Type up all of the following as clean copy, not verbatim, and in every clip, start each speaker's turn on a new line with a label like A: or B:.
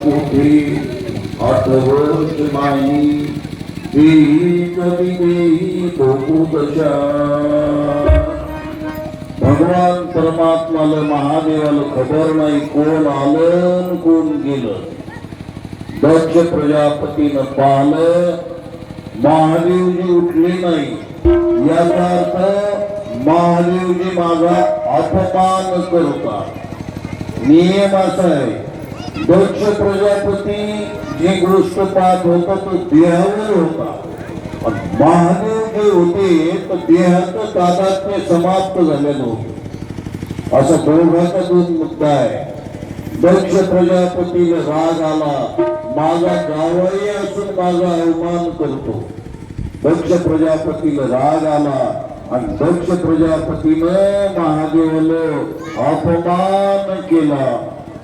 A: कुठे आठवत नाही कधी देई तो दशा. भगवान परमात्माला महादेवाला खबर नाही कोण आलं कोण गेलं. दक्ष प्रजापतीनं पाहिलं महादेवजी उठले नाही. याचा अर्थ महादेवजी माझा अपमान करतात. नियम असा आहे दक्ष प्रजापती जी गोष्ट पाहत होता तो देहावर होता. महादेव जे होते तर देहाचं तादात्म्य समाप्त झालेलं होतं. असा दोघांचा दोन मुद्दा आहे. दक्ष प्रजापतीला राग आला माझा गावही असून माझा अवमान करतो. दक्ष प्रजापतीला राग आला आणि दक्ष प्रजापतीनं महादेवाला अपमान केला.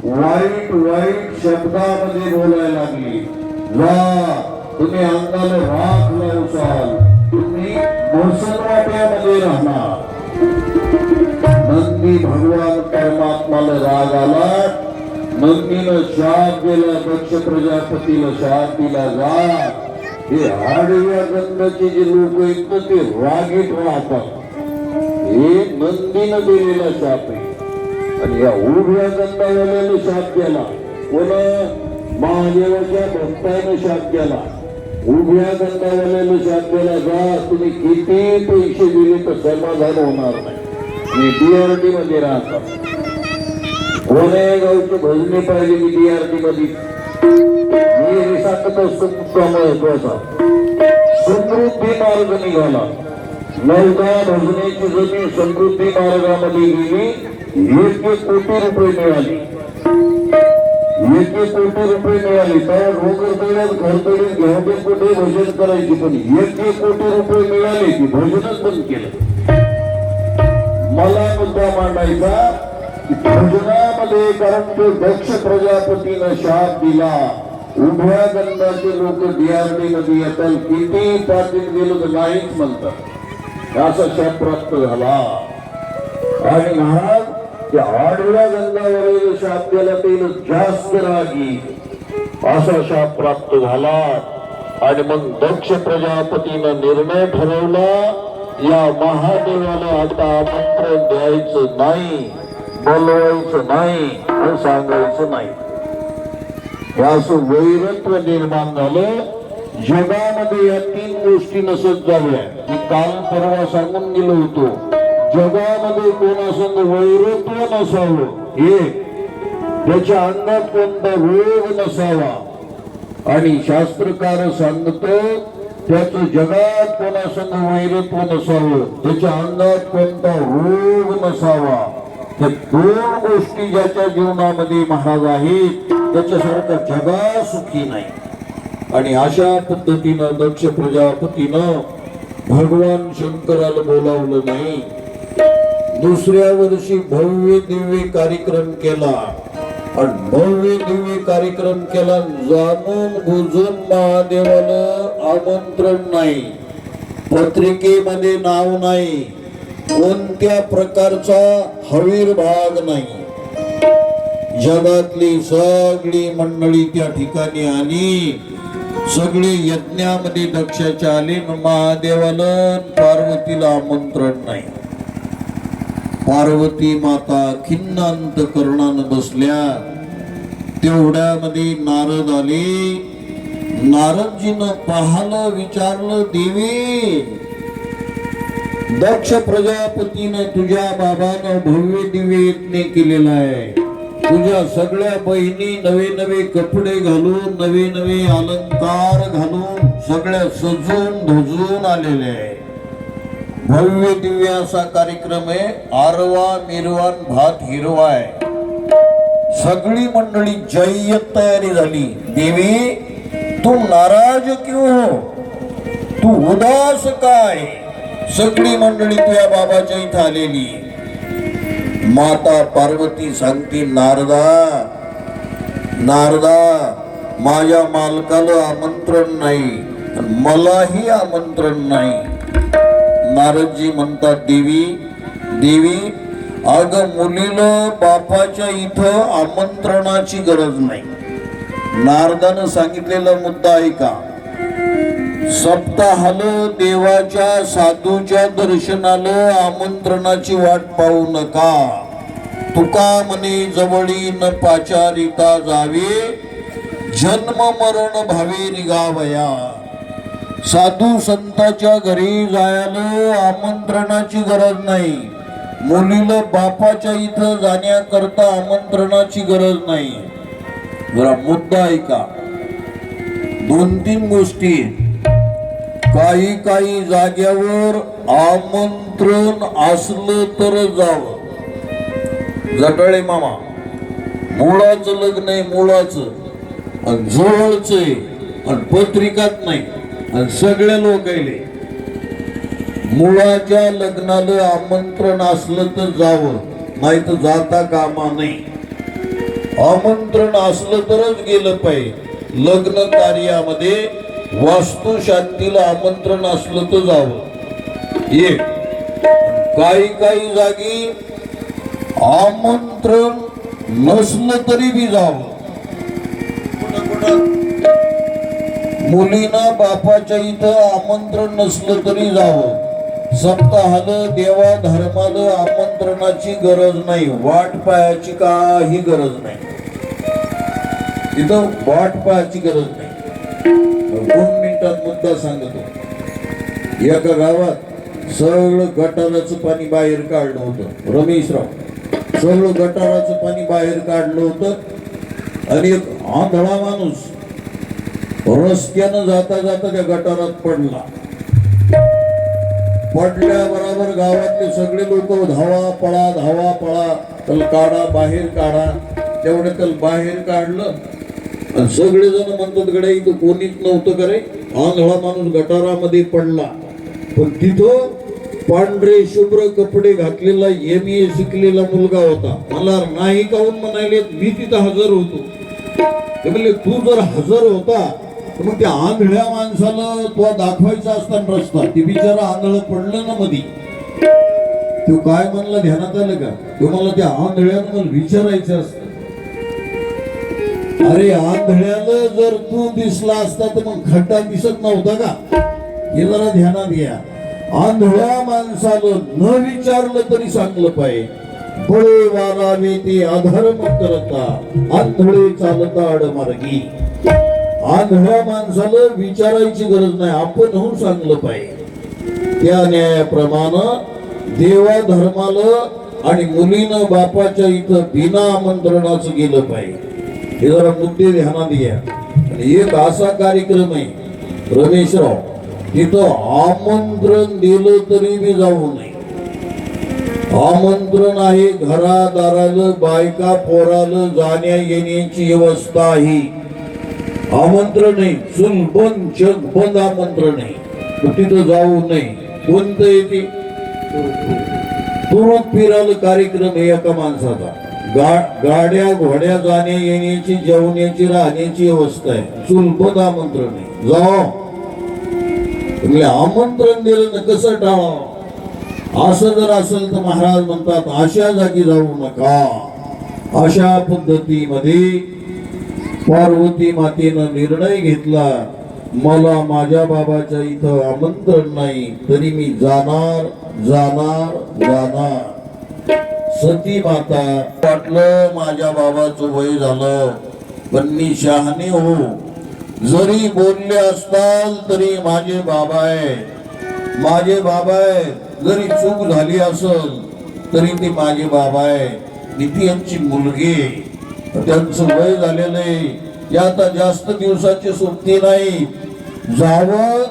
A: वाईट वाईट शब्दामध्ये बोलायला लागली. जा तुम्ही अंगाला राख लावसाल, तुम्ही मोसनवाट्यामध्ये राहणार. नंदी भगवान परमात्माला राग आला. नंदीनं शाप दिला दक्ष प्रजापतीला शाप दिला जा हे आडव्या गंधाचे जे लोक आहेत ना ते रागीट राहतात. हे नंदीनं दिलेला शाप आहे. आणि या उभ्या गंधावाल्याने शाप केला. कोण महादेवाच्या भक्ताने शाप केला. उभ्या गंधावाल्याने शाप केला जा तुम्ही किती पैसे दिले तर समाधान होणार नाही. मी DRD मध्ये राहतात. कोण्या गावची भजनी पाहिजे मी DRD मध्ये मी सांगत असतो. महत्वाचा समृद्धी मार्ग निघाला. नवदा भजनेची जमीन समृद्धी मार्गामध्ये गेली. 1 कोटी रुपये मिळाले. 1 कोटी रुपये मिळाले. तेव्हा रोगरतळ्यात घरतळीत घेऊन कुठे भजन करायची पण 1 कोटी रुपये मिळाले की भजनच बंद केलं. मला मुद्दा मांडायचा भजनामध्ये कारण तो दक्ष प्रजापतीनं शाप दिला. उभ्या गंधाचे लोक DRD मध्ये येतात. किती पाटील गेलो तर नाहीच म्हणतात. असा शाप प्राप्त झाला. आणि महाराज त्या आडव्या गंधावरील शाप दिला त्याला जास्त रागी असा शाप प्राप्त झाला. आणि मग दक्ष प्रजापतीनं निर्णय ठरवला या महादेवाला आता आमंत्रण द्यायचं नाही, बोलवायचं नाही आणि सांगायचं नाही. असं वैरत्व निर्माण झालं. जगामध्ये या 3 गोष्टी नसत झाल्या. मी काल परवा सांगून गेलो होतो. जगामध्ये कोणासंग वैरत्व नसावं, एक त्याच्या अंगात कोणता रोग नसावा. आणि शास्त्रकार सांगतो त्याचं जगात कोणासंग वैरत्व नसावं, त्याच्या अंगात कोणता रोग नसावा. त्या 2 गोष्टी ज्याच्या जीवनामध्ये महाग आहेत त्याच्यासारखा जगा सुखी नाही. आणि अशा पद्धतीनं दक्ष प्रजापतीनं भगवान शंकराला बोलावलं नाही. दुसऱ्या वर्षी भव्य दिव्य कार्यक्रम केला. आणि भव्य दिव्य कार्यक्रम केला. जाणून बुजून महादेवाला आमंत्रण नाही, पत्रिकेमध्ये नाव नाही, कोणत्या प्रकारचा हवीरभाग नाही. जगातली सगळी मंडळी त्या ठिकाणी आली. सगळे यज्ञामध्ये दक्षाच्या आले. महादेवाला पार्वतीला आमंत्रण नाही. पार्वती माता खिन्न अंतकरणानं बसल्या. तेवढ्यामध्ये नारद आले. नारदजीनं पाहिलं, विचारलं देवी दक्ष प्रजापतीनं तुझ्या बाबानं भव्य दिव्य यज्ञ केलेला आहे. तुझ्या सगळ्या बहिणी नवे नवे कपडे घालून नवे नवे अलंकार घालून सगळ्या सजून धजून आलेले आहे. भव्य दिव्य असा कार्यक्रम आहे. आरवा मिरवान भात हिरवा आहे. सगळी मंडळी जय्यत तयारी झाली. देवी तू नाराज क्यों हो, तू उदास काय. सगळी मंडळी तुझ्या बाबाच्या इथं आलेली. माता पार्वती सांगती नारदा माझ्या मालकाला आमंत्रण नाही, मलाही आमंत्रण नाही. नारदजी म्हणतात देवी अग मुलीला बापाच्या इथं आमंत्रणाची गरज नाही. नारदानं सांगितलेला मुद्दा ऐका. सप्ताहालं देवाच्या साधूच्या दर्शनाला आमंत्रणाची वाट पाहू नका. तुका म्हणे जवळी न पाचारिता जावे, जन्म मरण भावे निघावया. साधू संताच्या घरी जायला आमंत्रणाची गरज नाही. मुलीला बापाच्या इथं जाण्याकरता आमंत्रणाची गरज नाही. जरा मुद्दा ऐका. 2-3 गोष्टी. काही जाग्यावर आमंत्रण असलं तर जावं. जटाळे मामा मुळाचं लग्न आहे, मुळाचं आणि जवळचं आहे आणि पत्रिकात नाही आणि सगळे लोक आले. मुळाच्या लग्नाला आमंत्रण असलं तर जावं, नाही तर जाता कामा नाही. आमंत्रण असलं तरच गेलं पाहिजे. लग्न कार्यामध्ये वास्तुशांतीला आमंत्रण असलं तर जावं. एक काही जागी आमंत्रण नसलं तरी बी जावं. मुलींना बापाच्या इथं आमंत्रण नसलं तरी जावं. सप्ताहालं देवा धर्माला आमंत्रणाची गरज नाही. वाट पाहायची काही गरज नाही. तिथं वाट पाहायची गरज नाही. 2 मिनिटात मुद्दा सांगतो. एका गावात सगळं गटाराचं पाणी बाहेर काढलं होतं. रमेशराव सगळं गटाराचं पाणी बाहेर काढलं होतं आणि एक आंधळा माणूस रस्त्यानं जाता जाता त्या गटारात पडला. पडल्याबरोबर गावातले सगळे लोक धावा पळा त्याला काढा, बाहेर काढा. तेवढं त्याला बाहेर काढलं आणि सगळेजण म्हणतात गड्या इथं कोणीच नव्हतं करे, आंधळा माणूस गटारामध्ये पडला. पण तिथं पांढरे शुभ्र कपडे घातलेला MA शिकलेला मुलगा होता. मला नाही काहून म्हणाले, मी तिथं हजर होतो. ते म्हणले तू जर हजर होता तर मग त्या आंधळ्या माणसाला तो दाखवायचा असताना रस्ता. ते बिचारा आंधळ पडलं ना मधी. तो काय म्हणला ध्यानात आलं का? तो मला त्या आंधळ्यानं मला विचारायचं असतं. अरे आंधळ्याला जर तू दिसला असता तर मग खड्डा दिसत नव्हता का? हे जरा ध्यानात घ्या. आंधळ्या माणसाला न विचारलं तरी सांगलं पाहिजे. बळे वारावे ते अधर्म करता, आंधळे चालता आडमार्गी. आंधळ्या माणसाला विचारायची गरज नाही, आपण होऊन सांगलं पाहिजे. त्या न्यायाप्रमाणे देवा धर्माला आणि मुलीनं बापाच्या इथं बिना आमंत्रणाचं गेलं पाहिजे. हे जरा मुद्दे ध्यानात घ्या. आणि एक असा कार्यक्रम आहे रमेशराव, तिथं आमंत्रण दिलं तरी मी जाऊ नये. आमंत्रण आहे घरादाराला, बायका पोराला जाण्या येण्याची व्यवस्था आहे. आमंत्रण आहे चुल बंद जग बंद आमंत्रण आहे. तिथं जाऊ नये. कोणतं येते तुरुत फिरायला कार्यक्रम आहे एका माणसाचा. गाड्या घोड्या जाण्या येण्याची, जेवण्याची, राहण्याची व्यवस्था आहे. चुल बंद आमंत्रण आहे. जाओ. आमंत्रण दिलं तर कसं टाळावं? असं जर असेल तर महाराज म्हणतात अशा जागी जाऊ नका. अशा पद्धतीमध्ये पार्वती मातेनं निर्णय घेतला, मला माझ्या बाबाच्या इथं आमंत्रण नाही तरी मी जाणार. सती माता वाटलं माझ्या बाबाचं वय झालं पण मी शहाणे हो. जरी बोलले असताल तरी माझे बाबा आहे. जरी चूक झाली असेल तरी ते माझे बाबा आहे. ती यांची मुलगी, त्यांचं वय झालेलं आहे. या आता जास्त दिवसाची सुट्टी नाही. जावं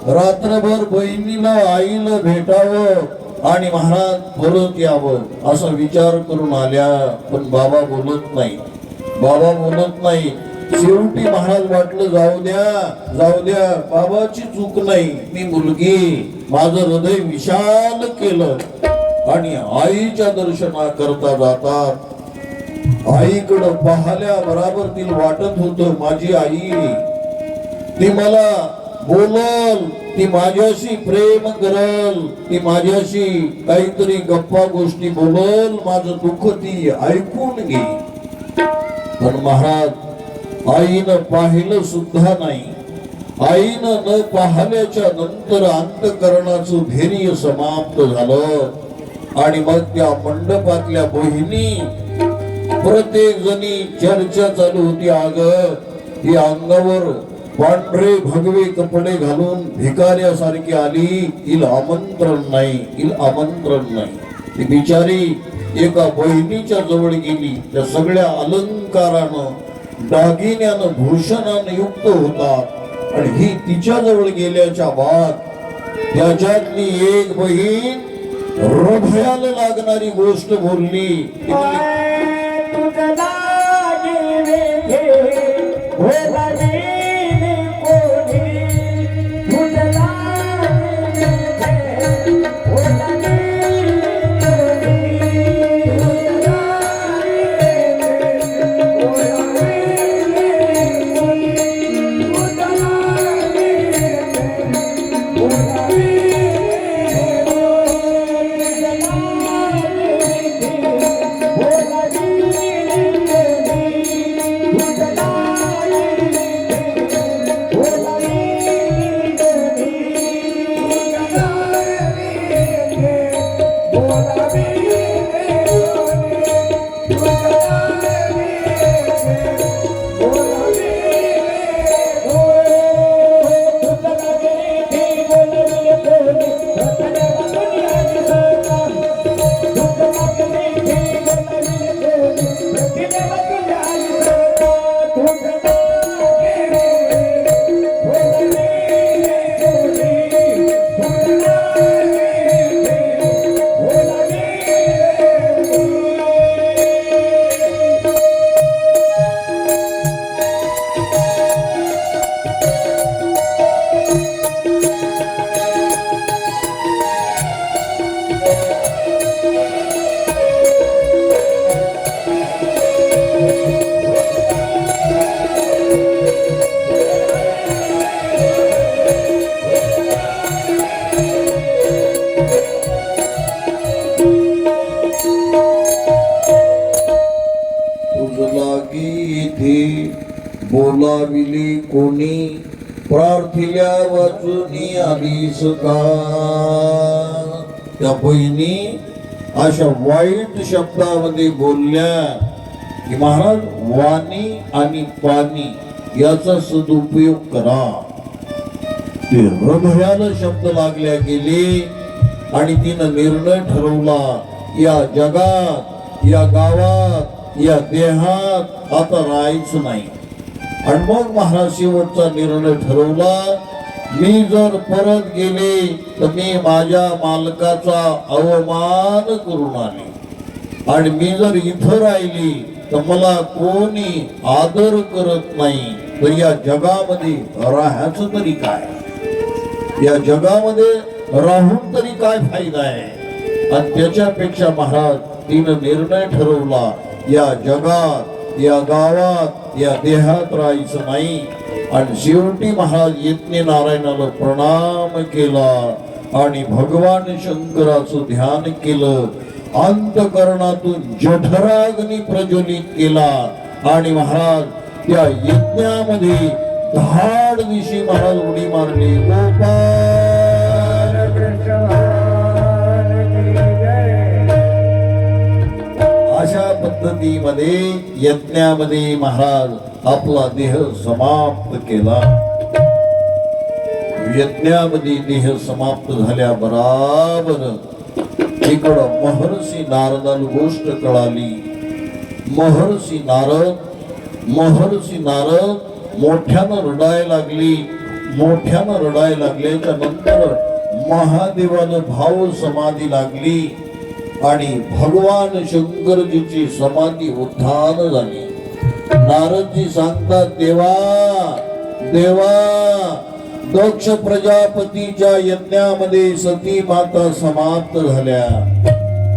A: रात्रभर बहिणीला आईला भेटावं आणि महाराज परत यावं असा विचार करून आल्या. पण बाबा बोलत नाही. शेवटी महाराज वाटलं जाऊ द्या बाबाची चूक नाही, मी मुलगी. माझं हृदय विशाल केलं आणि आईच्या दर्शना करता जातात. आईकडं पाहिल्या बरोबर तिला वाटत होतं माझी आई, ती मला बोलल, ती माझ्याशी प्रेम करल, ती माझ्याशी काहीतरी गप्पा गोष्टी बोलल, माझं दुःख ती ऐकून घे. पण महाराज आईनं पाहिलं सुद्धा नाही. आईनं न पाहल्याच्या नंतर अंतःकरणाचं धैर्य समाप्त झालं आणि मग त्या मंडपातल्या बहिणी प्रत्येक जणी चर्चा चालू होती. अग ही अंगावर पांढरे भगवे कपडे घालून भिकाऱ्यासारखी आली, हिला आमंत्रण नाही, हिला आमंत्रण नाही. ती बिचारी एका बहिणीच्या जवळ गेली. त्या सगळ्या अलंकारानं दागिन्यानं भूषणानं युक्त होता आणि ही तिच्या जवळ गेल्याच्या बाद त्याच्यातली एक बहीण हृदयाला लागणारी गोष्ट बोलली. ती बोलाविली कोणी, प्रार्थिल्या वाचूनी आलीस का. त्या बहिणी अशा वाईट शब्दामध्ये बोलल्या की महाराज वाणी आणि पाणी याचा सदुपयोग करा. ते हृदयाला शब्द लागल्या गेले आणि तिनं निर्णय ठरवला, या जगात, या गावात, या देहात आता राहायचं नाही. आणि मग महाराज शेवटचा निर्णय ठरवला, मी जर परत गेले तर मी माझ्या मालकाचा अवमान करून आले आणि मी जर इथं राहिली तर मला कोणी आदर करत नाही. तर या जगामध्ये राहायचं तरी काय, या जगामध्ये राहून तरी काय फायदा आहे. आणि त्याच्यापेक्षा महाराज तिनं निर्णय ठरवला, या जगात, या गावात, या देहात राहायचं नाही. आणि शेवटी महाराज यज्ञ नारायणाला प्रणाम केला आणि भगवान शंकराचं ध्यान केलं. अंतःकरणातून जठराग्नी प्रज्वलित केला आणि महाराज त्या यज्ञामध्ये धाड दिशी महाराज उडी मारली. गोपाल कृष्ण. अशा पद्धतीमध्ये यज्ञामध्ये महाराज आपला देह समाप्त केला. यज्ञामध्ये देह समाप्त झाल्या बराबर इकडं महर्षी नारदाला गोष्ट कळाली. महर्षी नारद मोठ्यानं रडायला लागली. मोठ्यानं रडायला लागल्याच्या नंतर महादेवाला भाव समाधी लागली आणि भगवान शंकरजीची समाधी उत्थान झाली. नारदजी सांगतात, देवा देवा, दक्ष प्रजापतीच्या यज्ञामध्ये सती माता समाप्त झाल्या.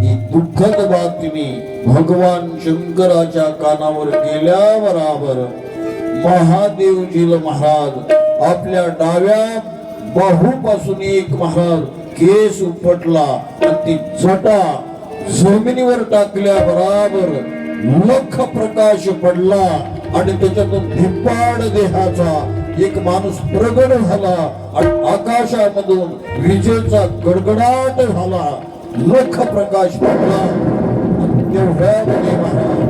A: ही दुःखद बातमी भगवान शंकराच्या कानावर गेल्याबरोबर महादेवजीला महाराज आपल्या डाव्या बाहूपासून एक महाराज केस उपटला आणि ती जटा जमिनीवर टाकल्या बरोबर लख प्रकाश पडला आणि त्याच्यातून धिप्पाड देहाचा एक माणूस प्रगट झाला आणि आकाशामधून विजेचा गडगडाट झाला, लख प्रकाश पडला. तेवढ्यामध्ये महाराज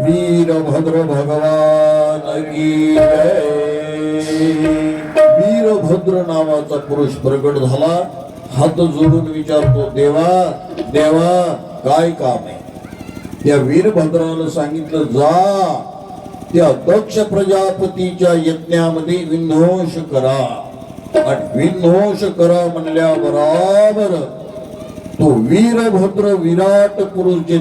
A: वीरभद्र भगवान की जय. वीरभद्र नावाचा पुरुष प्रगट झाला. हात जोडून विचारतो, देवा देवा काय काम आहे? त्या वीरभद्रानं सांगितलं, जा त्या दक्ष प्रजापतीच्या यज्ञामध्ये विध्वंस करा. आणि विध्वंस करा म्हणल्या बरोबर तो वीरभद्र विराट पुरुष जे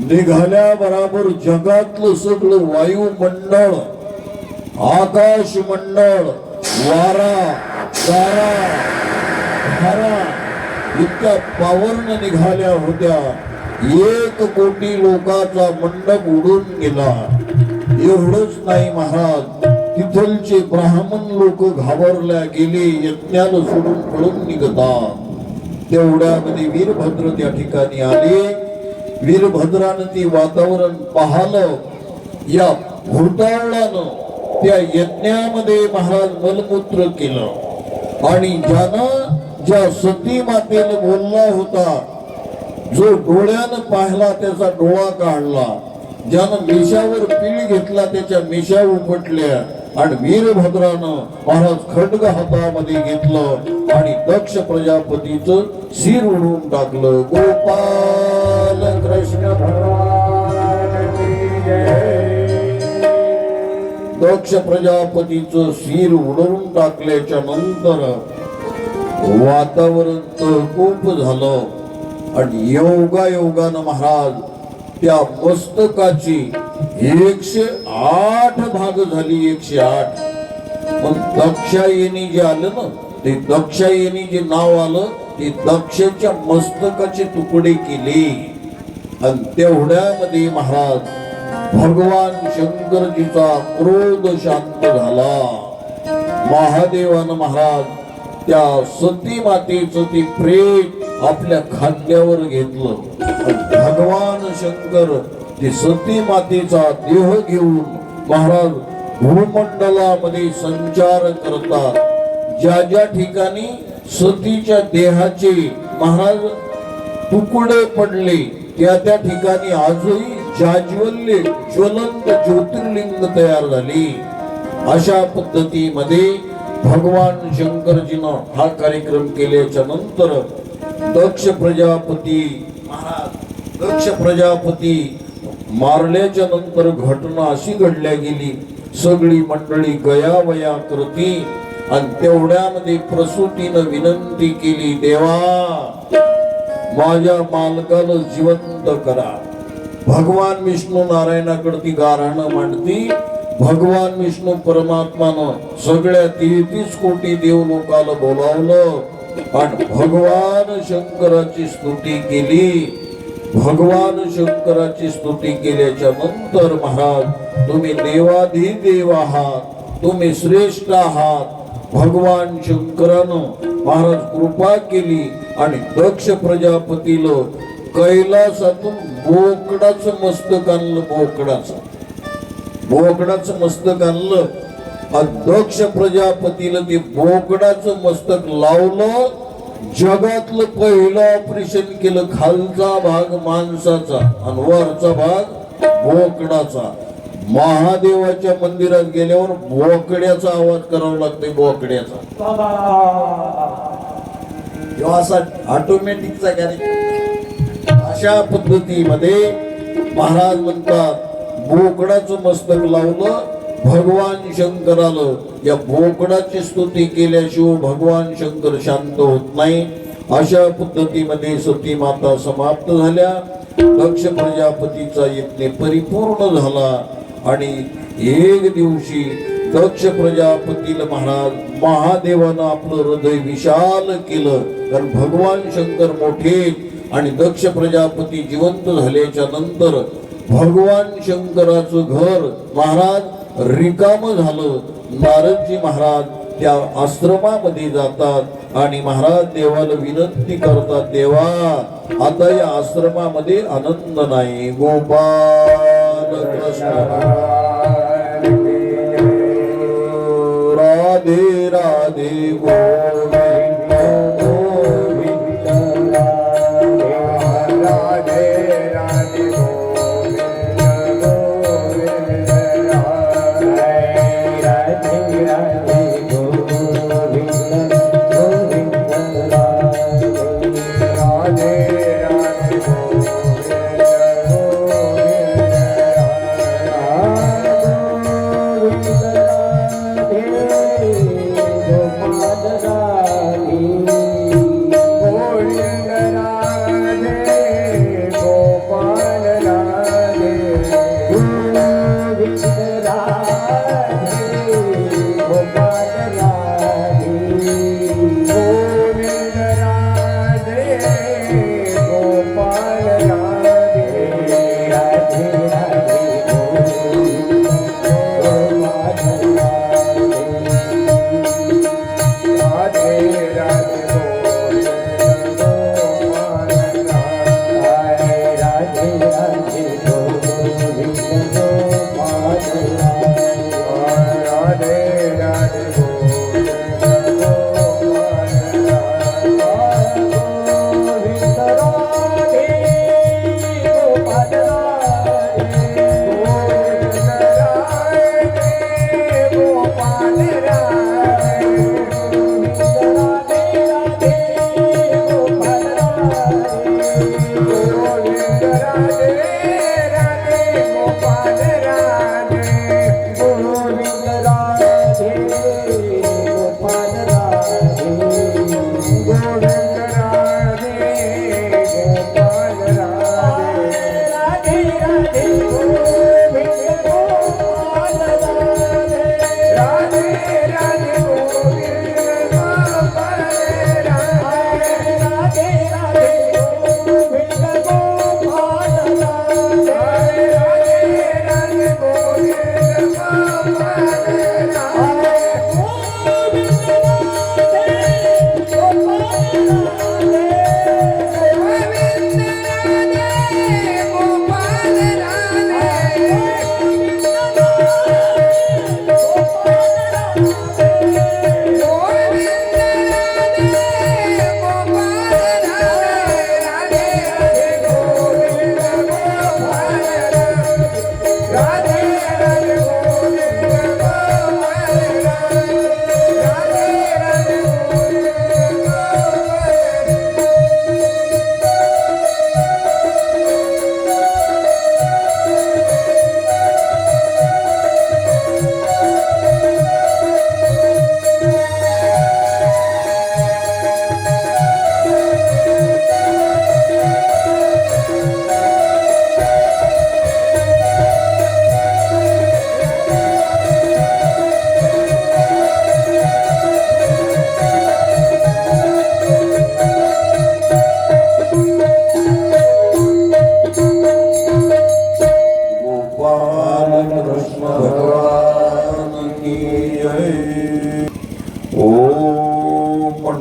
A: निघाल्या बरोबर जगातलं सगळं वायुमंडळ, आकाश मंडळ, वारा, तारा, धारा इतक्या पावरनं निघाल्या होत्या. 1 कोटी लोकांचा मंडप उडून गेला. एवढंच नाही महाराज, तिथलचे ब्राह्मण लोक घाबरल्या गेले, यज्ञाला सोडून पळून निघतात. तेवढ्यामध्ये वीरभद्र त्या ठिकाणी आले. वीरभद्रानं ती वातावरण पाहलं. या भूतावळानं त्या यज्ञामध्ये महाराज मलमूत्र केलं आणि ज्यानं ज्या सती मातेला बोलला होता, जो डोळ्यानं पाहिला त्याचा डोळा काढला, ज्यानं मिशावर पीळ घेतला त्याच्या मिशा उपटल्या. आणि वीरभद्रानं महाराज खड्ग हातामध्ये घेतलं आणि दक्ष प्रजापतीचं शिर उडवून टाकलं. गोपाल कृष्ण भगवान की जय. दक्ष प्रजापतीचं शिर उडवून टाकल्याच्या नंतर वातावरण तहकूब झालं आणि योगायोगानं महाराज त्या मस्तकाची 108 भाग झाली. 108. पण दक्षायनी जे आलं ना, ते दक्षायनी जे नाव आलं ते दक्षाच्या मस्तकाचे तुकडे केले. आणि तेवढ्यामध्ये महाराज भगवान शंकरजीचा क्रोध शांत झाला. महादेवानं महाराज त्या सती मातेचं ते प्रेत आपल्या खांद्यावर घेतलं. भगवान शंकर ते सती मातेचा देह घेऊन महाराज भूमंडलामध्ये संचार करतात. ज्या ठिकाणी सतीच्या देहाचे महाराज तुकडे पडले त्या ठिकाणी आजही जाज्वल्य ज्वलंत ज्योतिर्लिंग तयार झाली. अशा पद्धतीमध्ये भगवान शंकरजीनं हा कार्यक्रम केल्याच्या नंतर दक्ष प्रजापती मारल्याच्या नंतर घटना अशी घडल्या गेली. सगळी मंडळी गयावया करती आणि तेवढ्यामध्ये प्रसूतीनं विनंती केली, देवा माझ्या मालकाला जिवंत करा. भगवान विष्णू नारायणाकडे ती गाऱ्हाणं मांडती. भगवान विष्णू परमात्मानं सगळ्या 33 कोटी देव लोकाला बोलावलं आणि भगवान शंकराची स्तुती केली. भगवान शंकराची स्तुती केल्याच्या नंतर महाराज तुम्ही देवाधिदेव आहात, तुम्ही श्रेष्ठ आहात. भगवान शंकरानं महाराज कृपा केली आणि दक्ष प्रजापतीला कैलासातून बोकडाचं मस्तक आणलं. बोकडाचं मस्तक आणलं. दक्ष प्रजापतीला ते बोकडाचं मस्तक लावलं. जगातलं पहिलं ऑपरेशन केलं. खालचा भाग माणसाचा आणि वरचा भाग बोकडाचा. महादेवाच्या मंदिरात गेल्यावर बोकड्याचा आवाज करावा लागतोय. बोकड्याचा असा ऑटोमॅटिकचा कार्यक्रम. अशा पद्धतीमध्ये महाराज म्हणतात बोकडाचं मस्तक लावलं भगवान शंकराला. या बोकडाची स्तुती केल्याशिवाय भगवान शंकर शांत होत नाही. अशा पद्धतीमध्ये सती माता समाप्त झाल्या. दक्ष प्रजापतीचा यज्ञ परिपूर्ण झाला आणि एक दिवशी दक्ष प्रजापतीला महाराज महादेवानं आपलं हृदय विशाल केलं. कारण भगवान शंकर मोठे आणि दक्ष प्रजापती जिवंत झाल्याच्या नंतर भगवान शंकराचं घर महाराज रिकाम झालं. नारदजी महाराज त्या आश्रमामध्ये जातात आणि महाराज देवाला विनंती करतात, देवा आता या आश्रमामध्ये आनंद नाही. गोपाल कृष्ण राधे राधे गोविंद गोविंद राधे राधे गोविंद गोविंद राधे राधे गोविंद गोविंद राधे राधे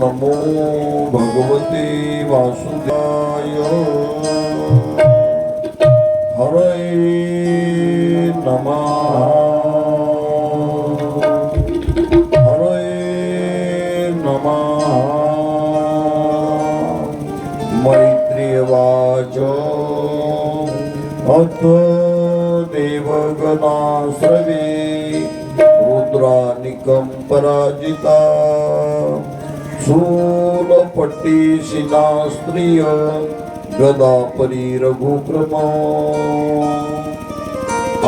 A: नमो भगवते वासुदेवाय हरे नमः हरे नमः मैत्रेयवाच अथ देवगणा सर्वे रुद्रानिकं पराजिता शूलपट्टीशिला स्त्रिय गदापरी रघुक्रम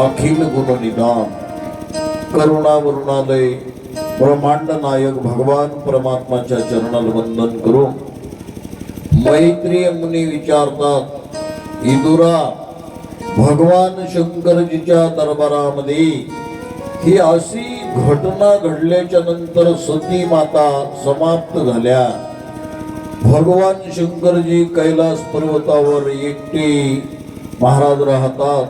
A: अखिल गुणनिधान करुणावरुणालय ब्रह्मांड नायक भगवान परमात्माच्या चरणाला वंदन करून मैत्रेय मुनी विचारतात, इदुरा भगवान शंकरजीच्या दरबारामध्ये ही अशी घटना घडल्याच्या नंतर सती माता समाप्त झाल्या. भगवान शंकरजी कैलास पर्वतावर एकटे महाराज राहतात.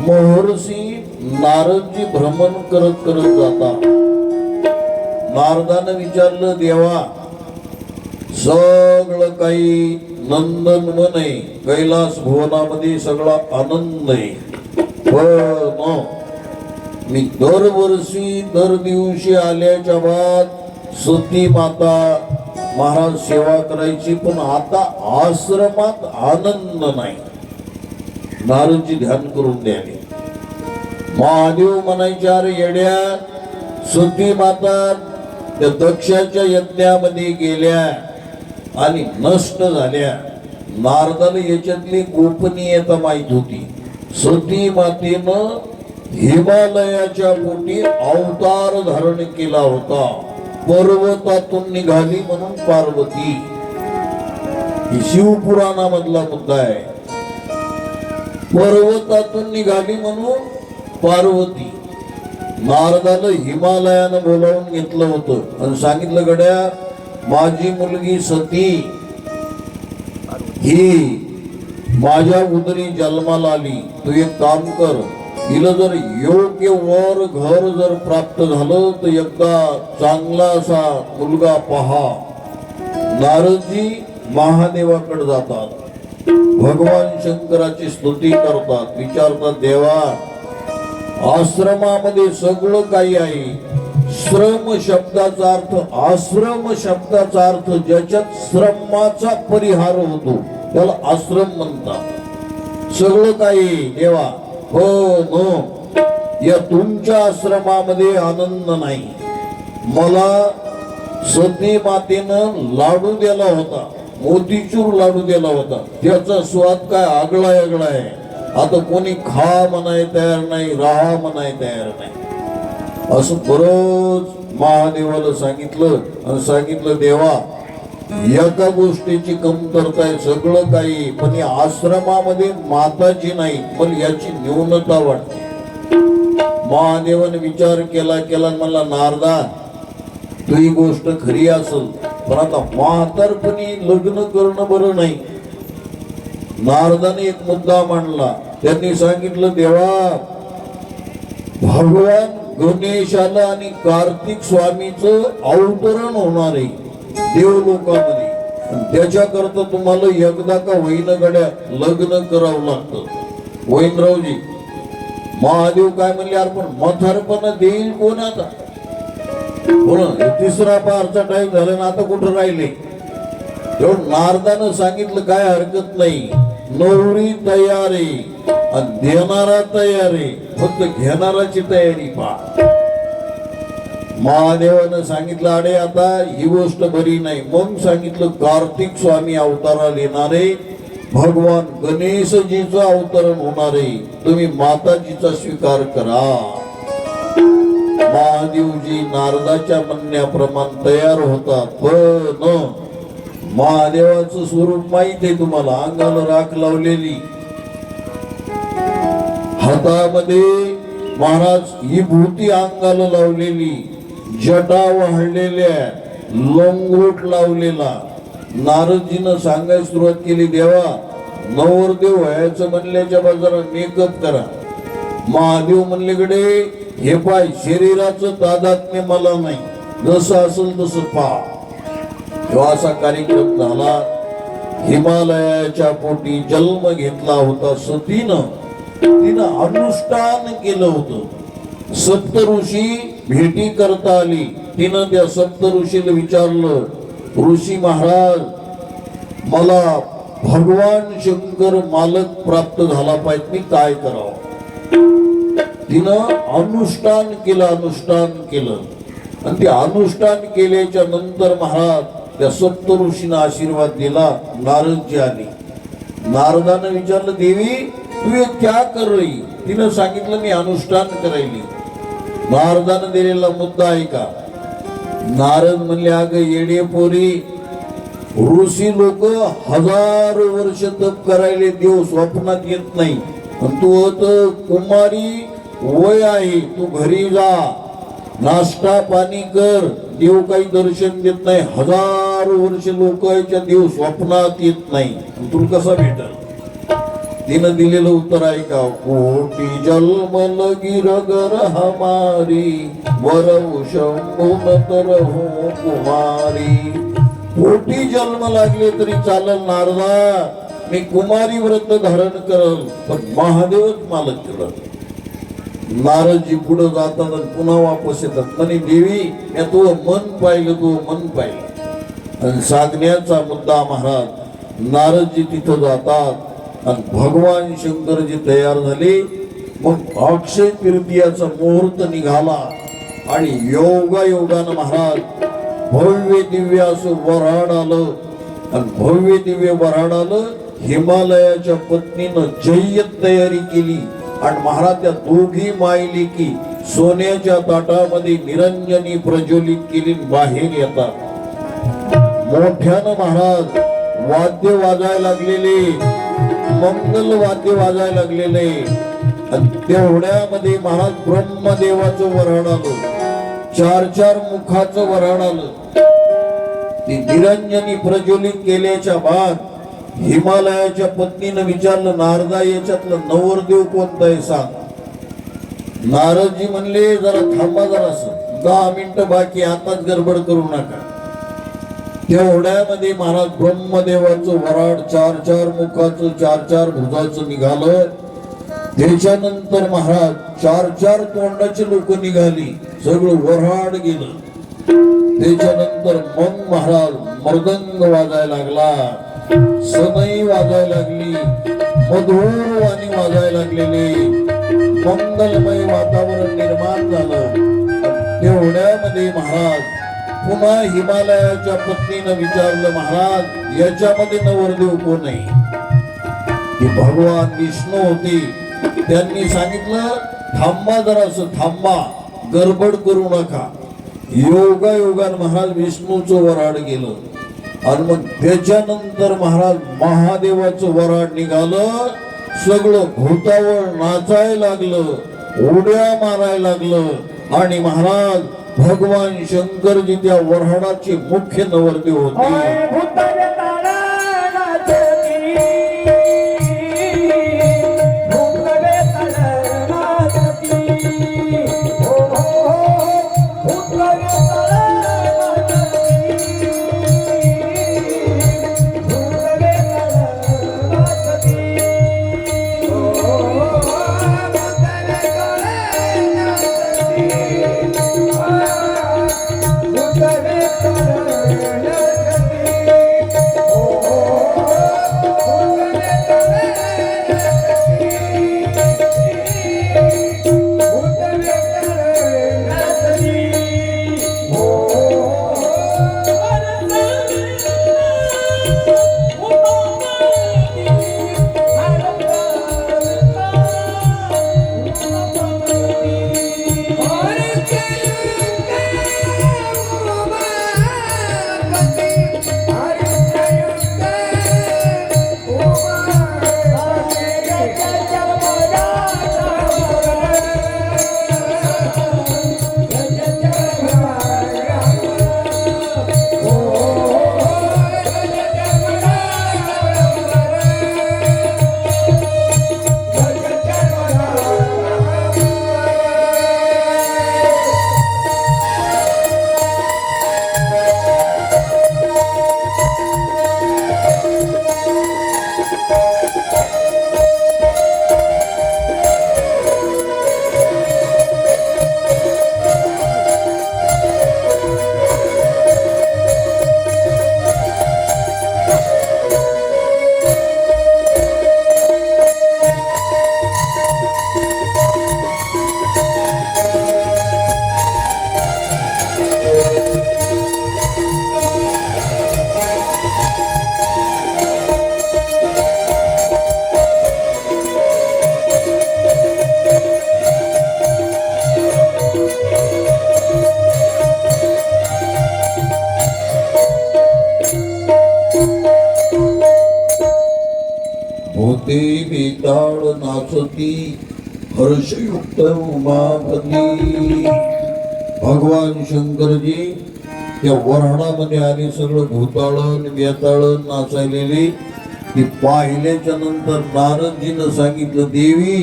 A: महर्षी नारदजी भ्रमण करत करत जातात. नारदानं विचारलं, देवा सगळं काही नंदनवन आहे, कैलास भुवनामध्ये सगळा आनंद आहे. पण मी दरवर्षी दर दिवशी आल्याच्या बाद सती माता महाराज सेवा करायची, पण आता आश्रमात आनंद नाही. नारदजी ध्यान करून द्यावे. महादेव म्हणायचे, अरे येड्या, सती माता त्या दक्षाच्या यज्ञामध्ये गेल्या आणि नष्ट झाल्या. नारदाला याच्यातली गोपनीयता माहित होती. सती मातेनं हिमालयाच्या पोटी अवतार धारण केला होता. पर्वतातून निघाली म्हणून पार्वती. ही शिवपुराणामधला मुद्दा आहे. पर्वतातून निघाली म्हणून पार्वती. नारदाला हिमालयानं बोलावून घेतलं होतं आणि सांगितलं, गड्या, माझी मुलगी सती ही माझ्या उदरी जन्माला आली. तू एक काम कर, हिला जर योग्य वर घर जर प्राप्त झालं तर एकदा चांगला असा मुलगा पहा. नारदजी महादेवाकडे जातात. भगवान शंकराची स्तुती करतात. विचारतात, देवा, आश्रमामध्ये सगळं काही आहे. श्रम शब्दाचा अर्थ, आश्रम शब्दाचा अर्थ ज्याच्यात श्रमाचा परिहार होतो त्याला आश्रम म्हणतात. सगळं काही देवा, हो नो, या तुमच्या आश्रमामध्ये आनंद नाही. मला सती मातेनं लाडू दिला होता, मोतीचूर लाडू दिला होता. त्याचा स्वाद काय आगळा वेगळा आहे. आता कोणी खा म्हणाय तयार नाही, राहा म्हणाय तयार नाही. असं बरोच महादेवाला सांगितलं आणि सांगितलं, देवा, एका गोष्टीची कमतरता आहे. सगळं काही, पण या आश्रमामध्ये माताजी नाही, पण याची न्यूनता वाटते. महादेवाने विचार केला केला मला, नारदा, तू ही गोष्ट खरी असेल, पण आता म्हातारपणी लग्न करणं बरं नाही. नारदाने एक मुद्दा मांडला. त्यांनी सांगितलं, देवा, भगवान गणेशाला आणि कार्तिक स्वामीचं अवतरण होणार आहे देवलोकामध्ये. त्याच्याकरता तुम्हाला एकदा का होईना गड्या लग्न करावं लागतं. वैनरावजी, महादेव काय म्हणले, अरे पण म्हातारपणा देईल कोण आता? तिसरा पारचा टाइम झाला ना, आता कुठं राहिले? तेवढं नारदानं सांगितलं, काय हरकत नाही, नवरी तयार आहे आणि देणारा तयार आहे, फक्त घेणाराची तयारी पहा. महादेवानं सांगितलं, अरे आता ही गोष्ट बरी नाही. मग सांगितलं, कार्तिक स्वामी अवताराला येणारे, भगवान गणेशजीचं अवतरण होणारे, तुम्ही माताजीचा स्वीकार करा. महादेवजी नारदाच्या म्हणण्याप्रमाणे तयार होतात. पण महादेवाचं स्वरूप माहित आहे तुम्हाला. अंगाला राख लावलेली, हातामध्ये महाराज ही भूती अंगाला लावलेली, जटा वाढलेल्या, लोंगोट लावलेला. नारदजीनं सांगायला सुरुवात केली, देवा, नवरदेव व्हायचं म्हणल्याच्या बाजारात मेकअप करा. महादेव म्हणलेकडे, हे पाय, शरीराचं तादात्म्य मला नाही, जसं असेल तसं पहा. जेव्हा असा कार्यक्रम झाला, हिमालयाच्या पोटी जन्म घेतला होता सतीनं, तिनं अनुष्ठान केलं होतं. सप्त ऋषी भेटी करता आली. तिनं त्या सप्त ऋषीला विचारलं, ऋषी महाराज, मला भगवान शंकर मालक प्राप्त झाला पाहिजे, मी काय करावं? तिनं अनुष्ठान केलं आणि ते अनुष्ठान केल्याच्या नंतर महाराज त्या सप्त ऋषींना आशीर्वाद दिला. नारदजी आली. नारदानं विचारलं, देवी, तू हे क्या कर रही? तिनं सांगितलं, मी अनुष्ठान करायली. नारदानं दिलेला मुद्दा आहे का? नारद म्हणले, अगं येडे पोरी, ऋषी लोक 1000 वर्ष तप करायले, देव स्वप्नात येत नाही. तू तर कुमारी वय आहे, तू घरी जा, नाश्ता पाणी कर, देव काही दर्शन देत नाही. 1000 वर्ष लोक याच्या देव स्वप्नात येत नाही, तुला कसा भेटल? तिनं दिलेलं उत्तर आहे का? कोटी जन्म लगी रगर हमारी, वरऊ शंभु न तरहु कुमारी. पोटी जन्म लागले तरी चालल नारदा, मी कुमारी व्रत धारण करल, पण महादेवच मालक केलं. नारदजी पुढे जातात आणि पुन्हा वापस येतात. म्हणे देवी, मी तो मन पाहिलं, तो मन पाहिलं. आणि सांगण्याचा मुद्दा महाराज, नारदजी तिथं जातात आणि भगवान शंकरजी तयार झाले. मग अक्षय तृतीयाचा मुहूर्त निघाला आणि योगायोगानं महाराज भव्य दिव्य असं वऱ्हाड आलं. आणि भव्य दिव्य वऱ्हाड आलं. हिमालयाच्या पत्नीनं जय्यत तयारी केली आणि महाराज त्या दोघी मायली की सोन्याच्या ताटामध्ये निरंजनी प्रज्वलित केली बाहेर येतात. मोठ्यानं महाराज वाद्य वाजायला लागलेले, मंगल वाद्य वाजायला लागलेले. आणि तेवढ्यामध्ये महाराज ब्रह्मदेवाचं वऱ्हाड आलं, 4 मुखाचं वऱ्हाड आलं. ती निरंजनी प्रज्वलित केल्याच्या बाद हिमालयाच्या पत्नीनं विचारलं, नारदा याच्यातलं नवरदेव कोणता आहे सांग. नारदजी म्हणले, जरा थांबा, जरासं 10 मिनिटं बाकी, आताच गडबड करू नका. तेवढ्यामध्ये महाराज ब्रह्मदेवाचं वऱ्हाड 4 मुखाचं 4 भुजाचं निघालं. त्याच्यानंतर महाराज 4 तोंडाचे लोक निघाली, सगळं वऱ्हाड गेलं. त्याच्यानंतर मग महाराज मृदंग वाजायला लागला, सनई वाजायला लागली, मधुर वाणी वाजायला लागलेले, मंगलमय वातावरण निर्माण झालं. तेवढ्यामध्ये महाराज पुन्हा हिमालयाच्या पत्नीनं विचारलं, महाराज याच्यामध्ये नवरदेव कोण आहे. ती भगवान विष्णू होती. त्यांनी सांगितलं, थांबा, जरासं थांबा, गडबड करू नका. योगायोगान महाराज विष्णूचं वऱ्हाड गेलं. आणि मग त्याच्यानंतर महाराज महादेवाचं वऱ्हाड निघालं. सगळं भूतावर नाचायला लागलं, उड्या मारायला लागलं. आणि महाराज भगवान शंकरजी त्या वऱ्हाडाचे मुख्य नवरदेव होते. होते बेताळ नाचती हर्षयुक्त उमापती. भगवान शंकरजी त्या वऱ्हाडामध्ये आले, सगळं भूताळण बेताळण नाचायलेले. ती पाहिल्याच्या नंतर नारदजीनं सांगितलं, देवी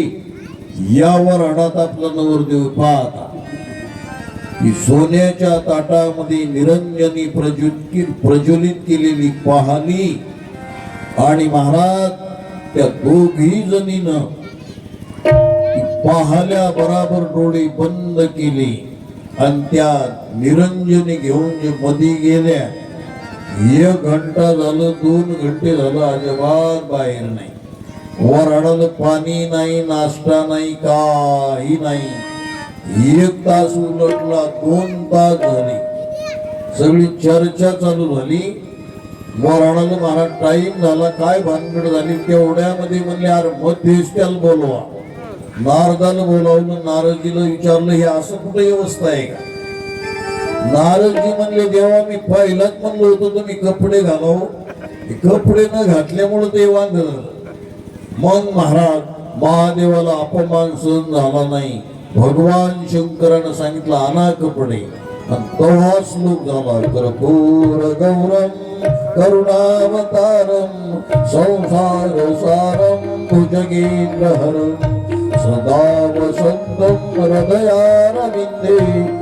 A: या वऱ्हाडात आपला नवरदेव पाहता. की सोन्याच्या ताटामध्ये निरंजनी प्रज्वलित केलेली पाहणी आणि महाराज त्या दोघी जणीनं पाहल्या बराबर डोळे बंद केले आणि त्या निरंजनी घेऊन जे मध्ये गेल्या. 1 घंटा झालं, 2 घंटे झालं, अजिबात बाहेर नाही. वराडाला पाणी नाही, नाश्ता नाही, काही नाही. 1 तास उलटला, 2 तास झाले, सगळी चर्चा चालू झाली. वराडाला महाराज टाइम झाला, काय भानगड झाली तेवढ्यामध्ये म्हणले अरे मध्यस्थ्याला बोलवा. नारदाला बोलावलं, नारदजीला विचारलं हे असं कुठं व्यवस्था आहे का? नारदजी म्हणले देवा मी पहिलाच म्हणलो होतो तुम्ही कपडे घालाव, कपडे न घातल्यामुळे ते वांग झालं. मग महाराज महादेवाला अपमान सहन झाला नाही. भगवान शंकरानं सांगितलं आणा कपडे आणि तेव्हा श्लोक झाला. कर्पूर गौरम करुणावतारम संसार सारम भुजगेंद्रहरम सदा वसंतम हृदयारविंदे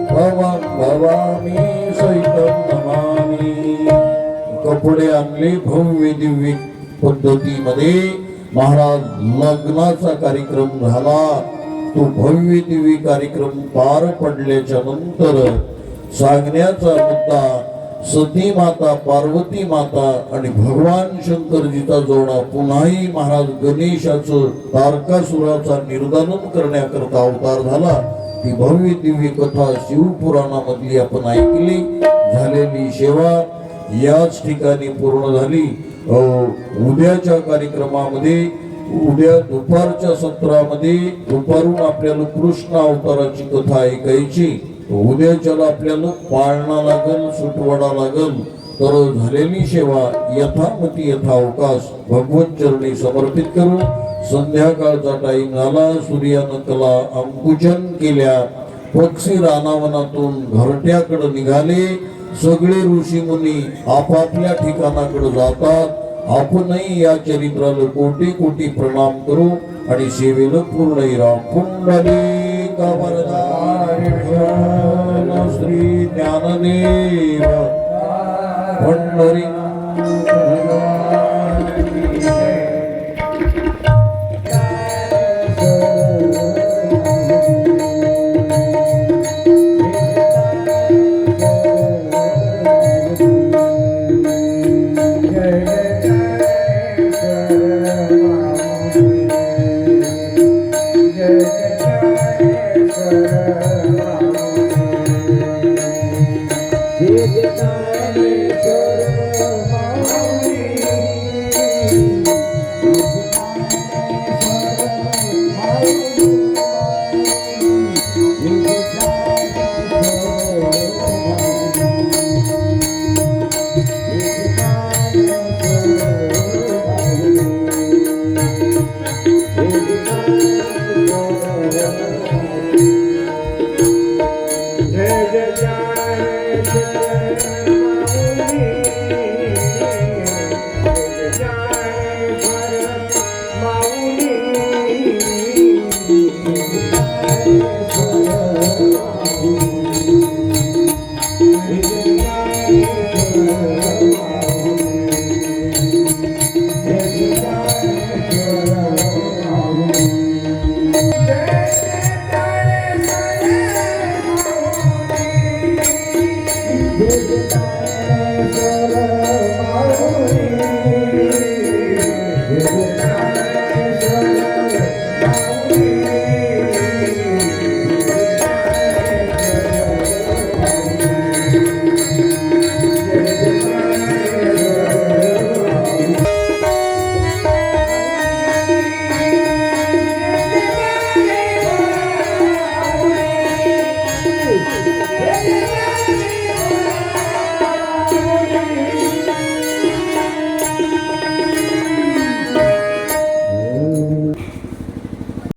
A: भवं भवामी सहितं नमामि. कपडे आणले भव्य दिव्य पद्धतीमध्ये. महाराज लग्नाचा कार्यक्रम झाला. तो भव्य दिव्य कार्यक्रम पार पडल्याच्या नंतर सांगण्याचा मुद्दा सती माता, पार्वती माता आणि भगवान शंकरजीचा जोडा पुन्हाही महाराज गणेशाचं तारकासुराचा निर्दालन करण्याकरता अवतार झाला. ती भव्य दिव्य कथा शिवपुराणामधली आपण ऐकली. झालेली सेवा याच ठिकाणी पूर्ण झाली. उद्याच्या कार्यक्रमामध्ये, उद्या दुपारच्या सत्रामध्ये दुपारून आपल्याला कृष्ण अवताराची कथा ऐकायची. उद्याच्याला आपल्याला पाळणा लागल, सुटवाडा लागल. तर झालेली सेवा यथामती यथावकाश भगवत चरणी समर्पित करू. संध्याकाळचा टाइम झाला. सूर्यानं कला अंकुचन केल्या. पक्षी रानावनातून घरट्याकडे निघाले. सगळे ऋषी मुनी आपापल्या ठिकाणाकडे जातात. आपणही या चरित्राला कोटी कोटी प्रणाम करू आणि सेवेला पूर्ण राम. कुंडलिक वरदान श्री ज्ञानदेव पंढरी.
B: Yeah.